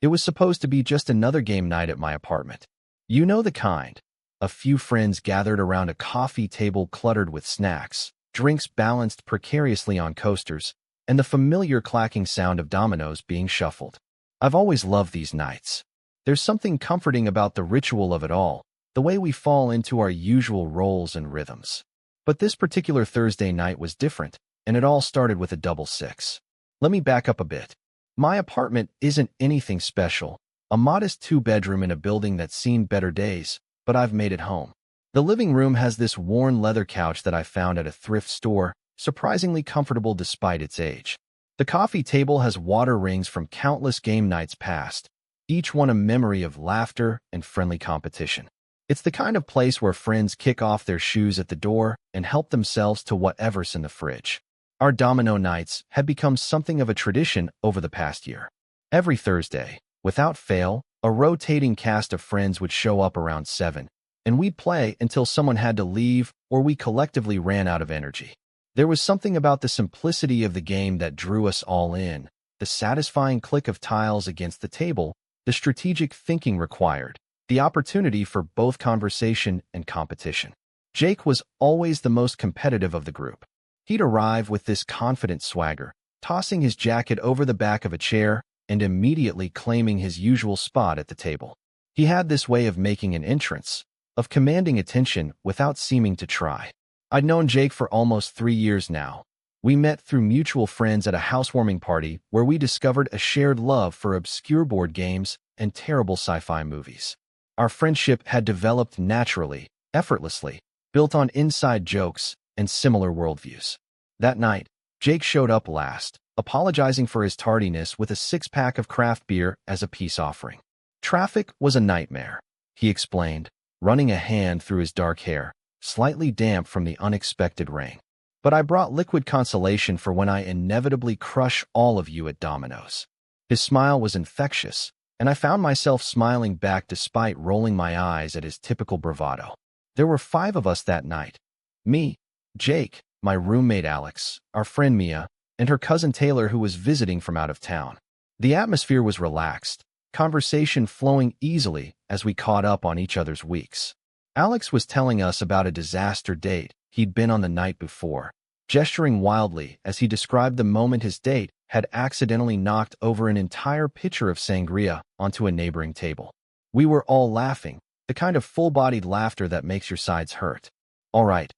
It was supposed to be just another game night at my apartment. You know the kind. A few friends gathered around a coffee table cluttered with snacks, drinks balanced precariously on coasters, and the familiar clacking sound of dominoes being shuffled. I've always loved these nights. There's something comforting about the ritual of it all, the way we fall into our usual roles and rhythms. But this particular Thursday night was different, and it all started with a double six. Let me back up a bit. My apartment isn't anything special, a modest two-bedroom in a building that's seen better days, but I've made it home. The living room has this worn leather couch that I found at a thrift store, surprisingly comfortable despite its age. The coffee table has water rings from countless game nights past, each one a memory of laughter and friendly competition. It's the kind of place where friends kick off their shoes at the door and help themselves to whatever's in the fridge. Our domino nights had become something of a tradition over the past year. Every Thursday, without fail, a rotating cast of friends would show up around 7, and we'd play until someone had to leave or we collectively ran out of energy. There was something about the simplicity of the game that drew us all in, the satisfying click of tiles against the table, the strategic thinking required, the opportunity for both conversation and competition. Jake was always the most competitive of the group. He'd arrive with this confident swagger, tossing his jacket over the back of a chair and immediately claiming his usual spot at the table. He had this way of making an entrance, of commanding attention without seeming to try. I'd known Jake for almost 3 years now. We met through mutual friends at a housewarming party where we discovered a shared love for obscure board games and terrible sci-fi movies. Our friendship had developed naturally, effortlessly, built on inside jokes and similar worldviews. That night, Jake showed up last, apologizing for his tardiness with a 6-pack of craft beer as a peace offering. Traffic was a nightmare, he explained, running a hand through his dark hair, slightly damp from the unexpected rain. But I brought liquid consolation for when I inevitably crush all of you at dominoes. His smile was infectious, and I found myself smiling back despite rolling my eyes at his typical bravado. There were 5 of us that night. Me, Jake, my roommate Alex, our friend Mia, and her cousin Taylor who was visiting from out of town. The atmosphere was relaxed, conversation flowing easily as we caught up on each other's weeks. Alex was telling us about a disaster date he'd been on the night before, gesturing wildly as he described the moment his date had accidentally knocked over an entire pitcher of sangria onto a neighboring table. We were all laughing, the kind of full-bodied laughter that makes your sides hurt. All right,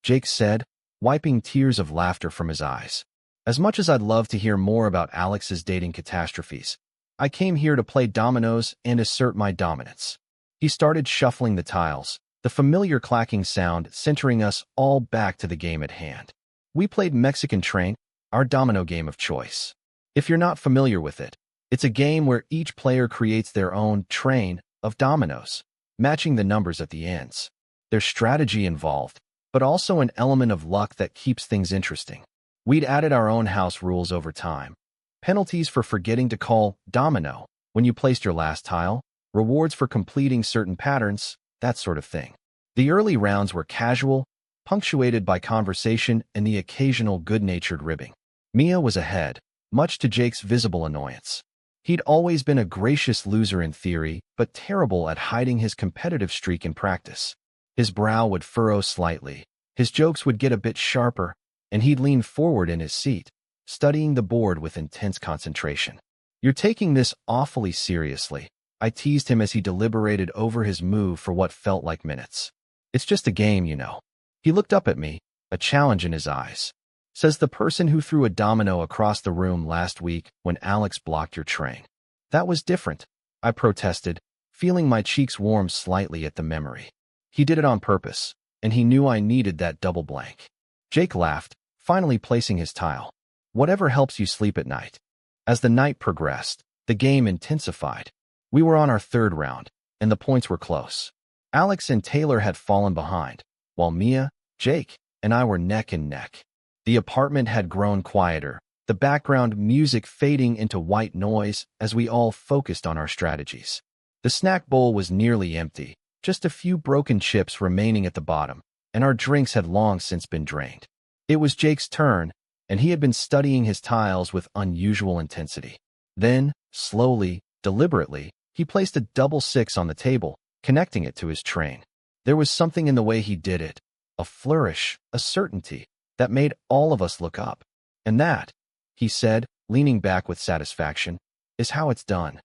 Jake said, wiping tears of laughter from his eyes. As much as I'd love to hear more about Alex's dating catastrophes, I came here to play dominoes and assert my dominance. He started shuffling the tiles, the familiar clacking sound centering us all back to the game at hand. We played Mexican Train, our domino game of choice. If you're not familiar with it, it's a game where each player creates their own train of dominoes, matching the numbers at the ends. There's strategy involved, but also an element of luck that keeps things interesting. We'd added our own house rules over time. Penalties for forgetting to call domino when you placed your last tile, rewards for completing certain patterns, that sort of thing. The early rounds were casual, punctuated by conversation and the occasional good-natured ribbing. Mia was ahead, much to Jake's visible annoyance. He'd always been a gracious loser in theory, but terrible at hiding his competitive streak in practice. His brow would furrow slightly, his jokes would get a bit sharper, and he'd lean forward in his seat, studying the board with intense concentration. "You're taking this awfully seriously," I teased him as he deliberated over his move for what felt like minutes. "It's just a game, you know." He looked up at me, a challenge in his eyes. "Says the person who threw a domino across the room last week when Alex blocked your train." "That was different," I protested, feeling my cheeks warm slightly at the memory. "He did it on purpose, and he knew I needed that double blank." Jake laughed, finally placing his tile. "Whatever helps you sleep at night." As the night progressed, the game intensified. We were on our 3rd round, and the points were close. Alex and Taylor had fallen behind, while Mia, Jake, and I were neck and neck. The apartment had grown quieter, the background music fading into white noise as we all focused on our strategies. The snack bowl was nearly empty, just a few broken chips remaining at the bottom, and our drinks had long since been drained. It was Jake's turn, and he had been studying his tiles with unusual intensity. Then, slowly, deliberately, he placed a double six on the table, connecting it to his train. There was something in the way he did it, a flourish, a certainty, that made all of us look up. And that, he said, leaning back with satisfaction, is how it's done.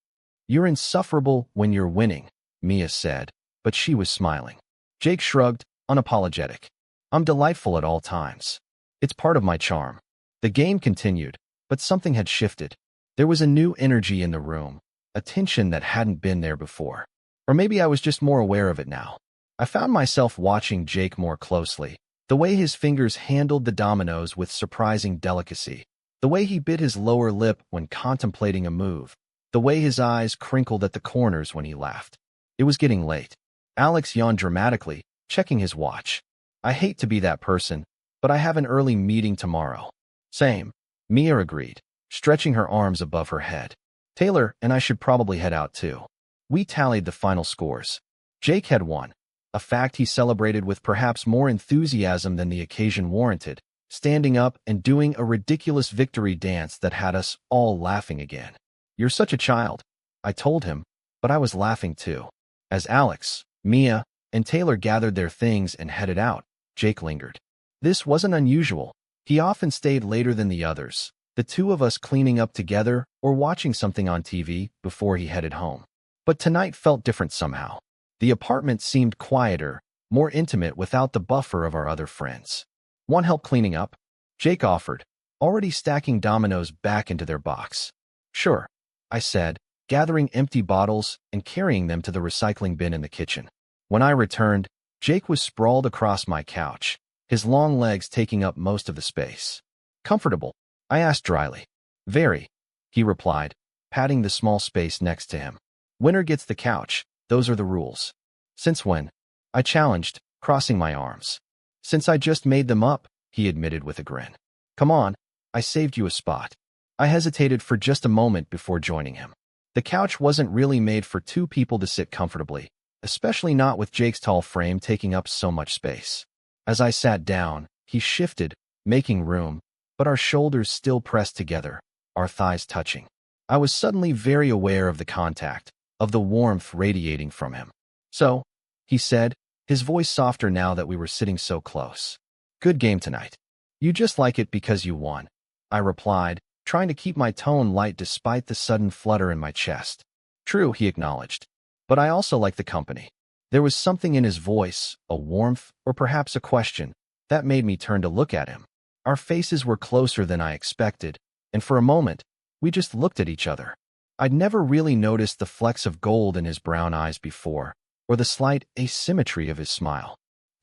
You're insufferable when you're winning, Mia said, but she was smiling. Jake shrugged, unapologetic. I'm delightful at all times. It's part of my charm. The game continued, but something had shifted. There was a new energy in the room, a tension that hadn't been there before. Or maybe I was just more aware of it now. I found myself watching Jake more closely, the way his fingers handled the dominoes with surprising delicacy, the way he bit his lower lip when contemplating a move, the way his eyes crinkled at the corners when he laughed. It was getting late. Alex yawned dramatically, checking his watch. I hate to be that person, but I have an early meeting tomorrow. Same, Mia agreed, stretching her arms above her head. Taylor and I should probably head out too. We tallied the final scores. Jake had won, a fact he celebrated with perhaps more enthusiasm than the occasion warranted, standing up and doing a ridiculous victory dance that had us all laughing again. You're such a child, I told him, but I was laughing too. As Alex, Mia, and Taylor gathered their things and headed out, Jake lingered. This wasn't unusual. He often stayed later than the others, the two of us cleaning up together or watching something on TV before he headed home. But tonight felt different somehow. The apartment seemed quieter, more intimate without the buffer of our other friends. Want help cleaning up? Jake offered, already stacking dominoes back into their box. Sure, I said, gathering empty bottles and carrying them to the recycling bin in the kitchen. When I returned, Jake was sprawled across my couch, his long legs taking up most of the space. Comfortable? I asked dryly. Very, he replied, patting the small space next to him. Winner gets the couch, those are the rules. Since when? I challenged, crossing my arms. Since I just made them up, he admitted with a grin. Come on, I saved you a spot. I hesitated for just a moment before joining him. The couch wasn't really made for two people to sit comfortably, especially not with Jake's tall frame taking up so much space. As I sat down, he shifted, making room, but our shoulders still pressed together, our thighs touching. I was suddenly very aware of the contact, of the warmth radiating from him. So, he said, his voice softer now that we were sitting so close. Good game tonight. You just like it because you won, I replied, trying to keep my tone light despite the sudden flutter in my chest. True, he acknowledged. But I also like the company. There was something in his voice, a warmth, or perhaps a question, that made me turn to look at him. Our faces were closer than I expected, and for a moment, we just looked at each other. I'd never really noticed the flecks of gold in his brown eyes before, or the slight asymmetry of his smile.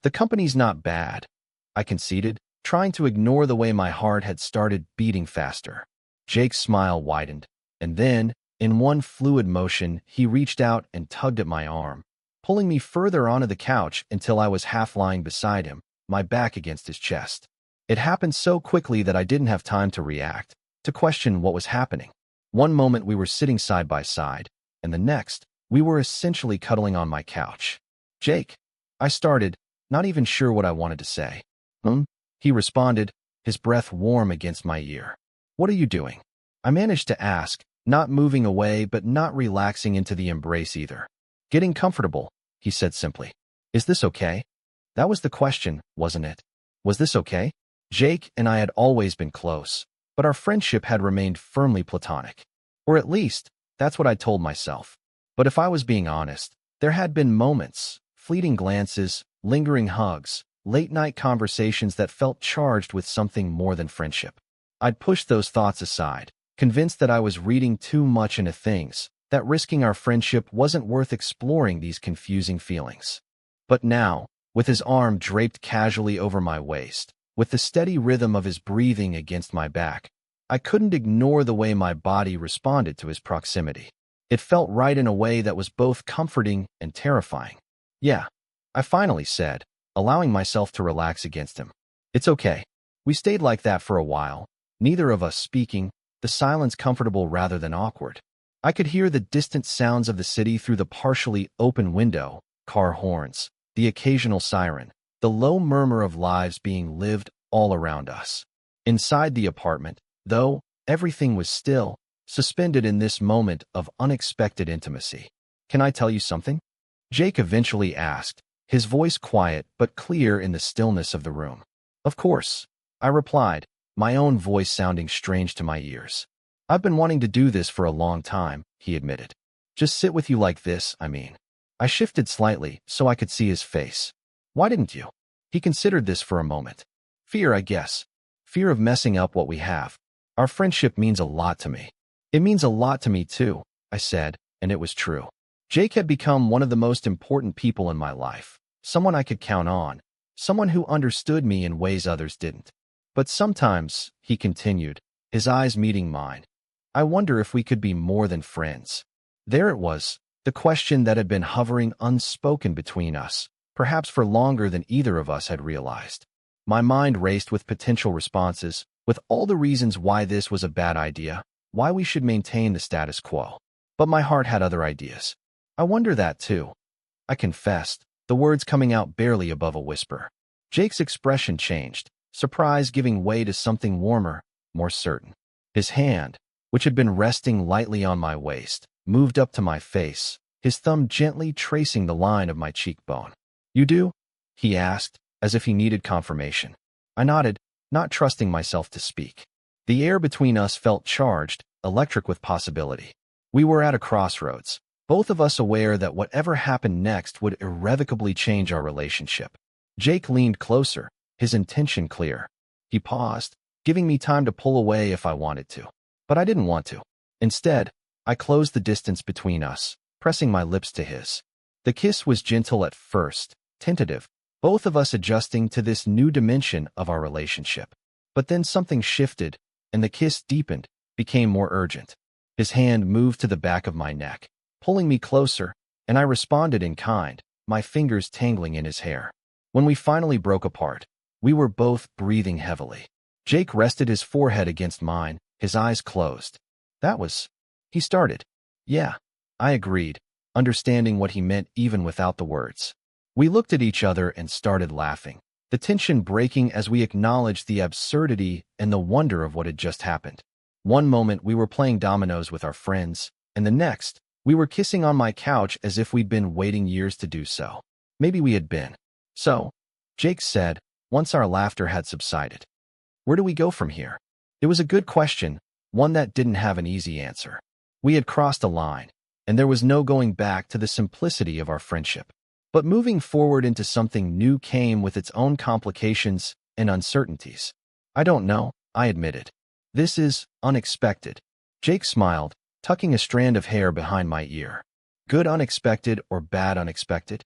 The company's not bad, I conceded, trying to ignore the way my heart had started beating faster. Jake's smile widened, and then, in one fluid motion, he reached out and tugged at my arm, pulling me further onto the couch until I was half lying beside him, my back against his chest. It happened so quickly that I didn't have time to react, to question what was happening. One moment we were sitting side by side, and the next, we were essentially cuddling on my couch. Jake, I started, not even sure what I wanted to say. He responded, his breath warm against my ear. What are you doing? I managed to ask, not moving away but not relaxing into the embrace either. Getting comfortable, he said simply. Is this okay? That was the question, wasn't it? Was this okay? Jake and I had always been close, but our friendship had remained firmly platonic. Or at least, that's what I told myself. But if I was being honest, there had been moments, fleeting glances, lingering hugs, late-night conversations that felt charged with something more than friendship. I'd pushed those thoughts aside, convinced that I was reading too much into things, that risking our friendship wasn't worth exploring these confusing feelings. But now, with his arm draped casually over my waist, with the steady rhythm of his breathing against my back, I couldn't ignore the way my body responded to his proximity. It felt right in a way that was both comforting and terrifying. Yeah, I finally said, allowing myself to relax against him. It's okay. We stayed like that for a while, neither of us speaking, the silence comfortable rather than awkward. I could hear the distant sounds of the city through the partially open window, car horns, the occasional siren, the low murmur of lives being lived all around us. Inside the apartment, though, everything was still, suspended in this moment of unexpected intimacy. "Can I tell you something?" Jake eventually asked, his voice quiet but clear in the stillness of the room. "Of course," I replied, my own voice sounding strange to my ears. "I've been wanting to do this for a long time," he admitted. "Just sit with you like this, I mean." I shifted slightly so I could see his face. "Why didn't you?" He considered this for a moment. "Fear, I guess. Fear of messing up what we have. Our friendship means a lot to me." "It means a lot to me too," I said, and it was true. Jake had become one of the most important people in my life, someone I could count on, someone who understood me in ways others didn't. "But sometimes," he continued, his eyes meeting mine, "I wonder if we could be more than friends." There it was, the question that had been hovering unspoken between us, perhaps for longer than either of us had realized. My mind raced with potential responses, with all the reasons why this was a bad idea, why we should maintain the status quo. But my heart had other ideas. "I wonder that too," I confessed, the words coming out barely above a whisper. Jake's expression changed, surprise giving way to something warmer, more certain. His hand, which had been resting lightly on my waist, moved up to my face, his thumb gently tracing the line of my cheekbone. "You do?" he asked, as if he needed confirmation. I nodded, not trusting myself to speak. The air between us felt charged, electric with possibility. We were at a crossroads, both of us aware that whatever happened next would irrevocably change our relationship. Jake leaned closer, his intention clear. He paused, giving me time to pull away if I wanted to. But I didn't want to. Instead, I closed the distance between us, pressing my lips to his. The kiss was gentle at first, tentative, both of us adjusting to this new dimension of our relationship. But then something shifted, and the kiss deepened, became more urgent. His hand moved to the back of my neck, pulling me closer, and I responded in kind, my fingers tangling in his hair. When we finally broke apart, we were both breathing heavily. Jake rested his forehead against mine, his eyes closed. "That was..." he started. "Yeah," I agreed, understanding what he meant even without the words. We looked at each other and started laughing, the tension breaking as we acknowledged the absurdity and the wonder of what had just happened. One moment we were playing dominoes with our friends, and the next, we were kissing on my couch as if we'd been waiting years to do so. Maybe we had been. "So," Jake said, once our laughter had subsided, "where do we go from here?" It was a good question, one that didn't have an easy answer. We had crossed a line, and there was no going back to the simplicity of our friendship. But moving forward into something new came with its own complications and uncertainties. "I don't know," I admitted. "This is unexpected." Jake smiled, tucking a strand of hair behind my ear. "Good unexpected or bad unexpected?"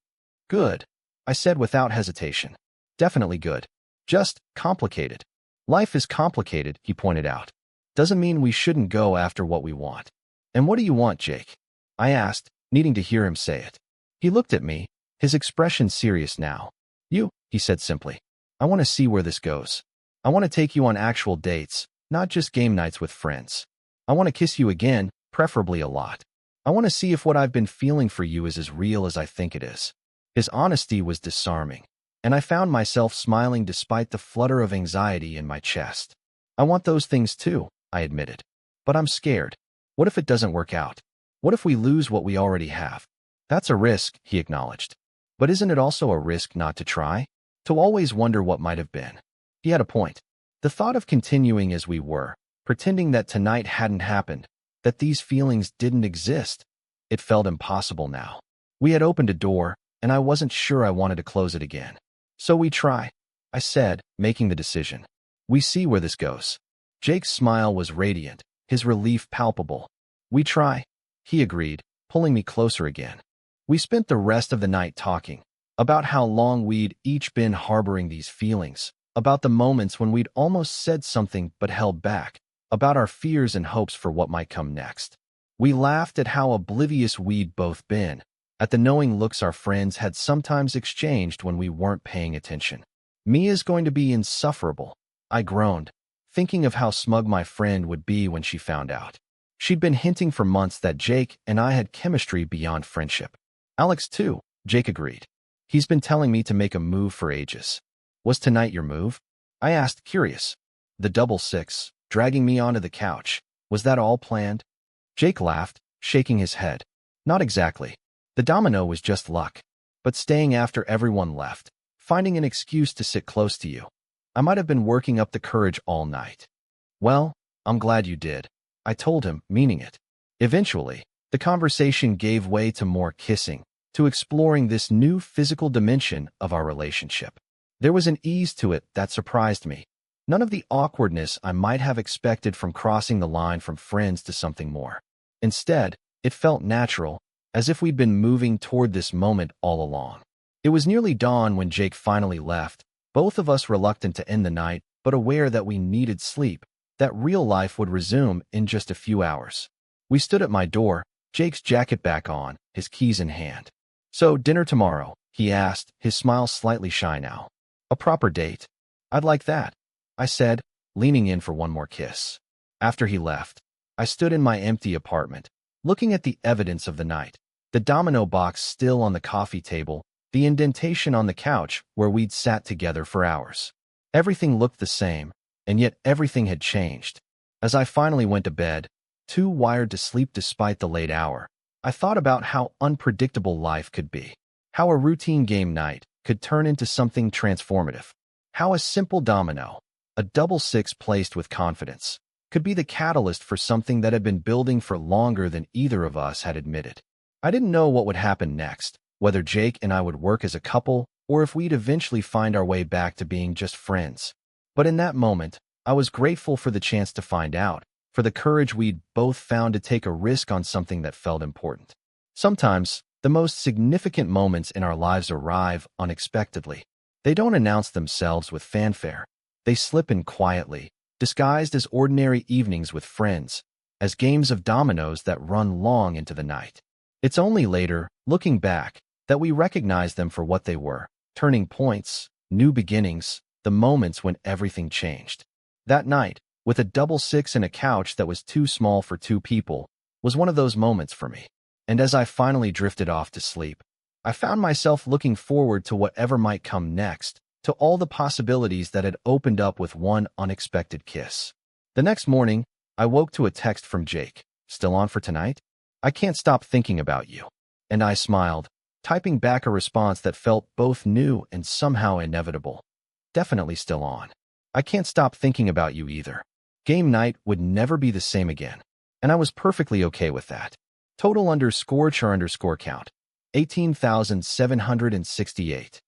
"Good," I said without hesitation. "Definitely good. Just complicated." "Life is complicated," he pointed out. "Doesn't mean we shouldn't go after what we want." "And what do you want, Jake?" I asked, needing to hear him say it. He looked at me, his expression serious now. "You," he said simply. "I want to see where this goes. I want to take you on actual dates, not just game nights with friends. I want to kiss you again, preferably a lot. I want to see if what I've been feeling for you is as real as I think it is." His honesty was disarming, and I found myself smiling despite the flutter of anxiety in my chest. "I want those things too," I admitted. "But I'm scared. What if it doesn't work out? What if we lose what we already have?" "That's a risk," he acknowledged. "But isn't it also a risk not to try? To always wonder what might have been?" He had a point. The thought of continuing as we were, pretending that tonight hadn't happened, that these feelings didn't exist, it felt impossible now. We had opened a door, and I wasn't sure I wanted to close it again. "So we try," I said, making the decision. "We see where this goes." Jake's smile was radiant, his relief palpable. "We try," he agreed, pulling me closer again. We spent the rest of the night talking, about how long we'd each been harboring these feelings, about the moments when we'd almost said something but held back, about our fears and hopes for what might come next. We laughed at how oblivious we'd both been, at the knowing looks our friends had sometimes exchanged when we weren't paying attention. "Mia's going to be insufferable," I groaned, thinking of how smug my friend would be when she found out. She'd been hinting for months that Jake and I had chemistry beyond friendship. "Alex too," Jake agreed. "He's been telling me to make a move for ages." "Was tonight your move?" I asked, curious. The double six, dragging me onto the couch, was that all planned? Jake laughed, shaking his head. Not exactly. The domino was just luck. But staying after everyone left, finding an excuse to sit close to you. I might have been working up the courage all night. Well, I'm glad you did. I told him, meaning it. Eventually, the conversation gave way to more kissing, to exploring this new physical dimension of our relationship. There was an ease to it that surprised me. None of the awkwardness I might have expected from crossing the line from friends to something more. Instead, it felt natural, as if we'd been moving toward this moment all along. It was nearly dawn when Jake finally left, both of us reluctant to end the night, but aware that we needed sleep, that real life would resume in just a few hours. We stood at my door, Jake's jacket back on, his keys in hand. "So, dinner tomorrow?" he asked, his smile slightly shy now. "A proper date." "I'd like that," I said, leaning in for one more kiss. After he left, I stood in my empty apartment, looking at the evidence of the night. The domino box still on the coffee table, the indentation on the couch where we'd sat together for hours. Everything looked the same, and yet everything had changed. As I finally went to bed, too wired to sleep despite the late hour, I thought about how unpredictable life could be, how a routine game night could turn into something transformative, how a simple domino, a double six placed with confidence, could be the catalyst for something that had been building for longer than either of us had admitted. I didn't know what would happen next, whether Jake and I would work as a couple, or if we'd eventually find our way back to being just friends. But in that moment, I was grateful for the chance to find out, for the courage we'd both found to take a risk on something that felt important. Sometimes, the most significant moments in our lives arrive unexpectedly. They don't announce themselves with fanfare. They slip in quietly, disguised as ordinary evenings with friends, as games of dominoes that run long into the night. It's only later, looking back, that we recognize them for what they were: turning points, new beginnings, the moments when everything changed. That night, with a double six and a couch that was too small for two people, was one of those moments for me. And as I finally drifted off to sleep, I found myself looking forward to whatever might come next, to all the possibilities that had opened up with one unexpected kiss. The next morning, I woke to a text from Jake. "Still on for tonight? I can't stop thinking about you." And I smiled, typing back a response that felt both new and somehow inevitable. "Definitely still on. I can't stop thinking about you either." Game night would never be the same again, and I was perfectly okay with that. Total _char_count, 18,768.